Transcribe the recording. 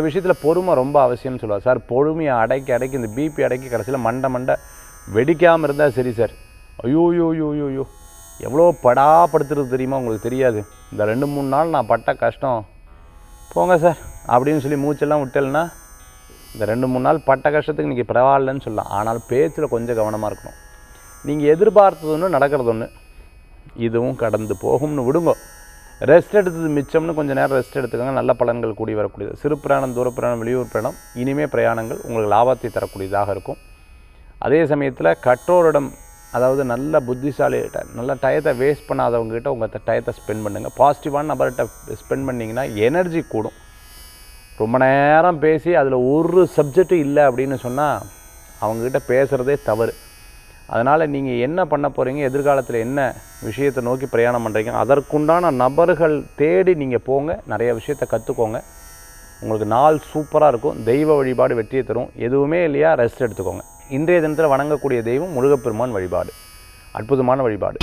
இந்த விஷயத்தில் பொறுமை ரொம்ப அவசியம்னு சொல்லுவாள் சார். பொறுமையை அடக்கி இந்த பிபி அடக்கி கடைசியில் மண்டை வெடிக்காமல் இருந்தால் சரி சார். ஐயோ எவ்வளோ படாப்படுத்துறது தெரியுமா உங்களுக்கு? தெரியாது. இந்த 2-3 நாள் நான் பட்ட கஷ்டம் போங்க சார் அப்படின்னு சொல்லி மூச்செல்லாம் விட்டேன்னா இந்த 2-3 நாள் பட்ட கஷ்டத்துக்கு நீங்கள் பரவாயில்லன்னு சொல்லலாம். ஆனால் பேச்சில் கொஞ்சம் கவனமாக இருக்கணும். நீங்கள் எதிர்பார்த்தது ஒன்று நடக்கிறது ஒன்று, இதுவும் கடந்து போகும்னு விடுங்க. ரெஸ்ட் எடுத்தது மிச்சம்னு கொஞ்சம் நேரம் ரெஸ்ட் எடுத்துக்கோங்க. நல்ல பலன்கள் கூடி வரக்கூடியது. சிறு பிரயாணம், தூர பிரயாணம், வெளியூர் பிரயாணம், இனிமேல் பிரயாணங்கள் உங்களுக்கு லாபத்தை தரக்கூடியதாக இருக்கும். அதே சமயத்தில் கற்றோரிடம், அதாவது நல்ல புத்திசாலிகிட்ட, நல்ல டயத்தை வேஸ்ட் பண்ணாதவங்ககிட்ட உங்கள் டயத்தை ஸ்பெண்ட் பண்ணுங்கள். பாசிட்டிவான நபர்கிட்ட ஸ்பெண்ட் பண்ணிங்கன்னா எனர்ஜி கூடும். ரொம்ப நேரம் பேசி அதில் ஒரு சப்ஜெக்டும் இல்லை அப்படின்னு சொன்னால் அவங்கக்கிட்ட பேசுகிறதே தவறு. அதனால் நீங்கள் என்ன பண்ண போகிறீங்க, எதிர்காலத்தில் என்ன விஷயத்தை நோக்கி பிரயாணம் பண்ணுறீங்க, அதற்குண்டான நபர்கள் தேடி நீங்கள் போங்க. நிறைய விஷயத்தை கற்றுக்கோங்க. உங்களுக்கு நாள் சூப்பராக இருக்கும். தெய்வ வழிபாடு வெற்றியை தரும். எதுவுமே இல்லையா, ரெஸ்ட் எடுத்துக்கோங்க. இன்றைய தினத்தில் வணங்கக்கூடிய தெய்வம் முருகப்பெருமான் வழிபாடு. அற்புதமான வழிபாடு.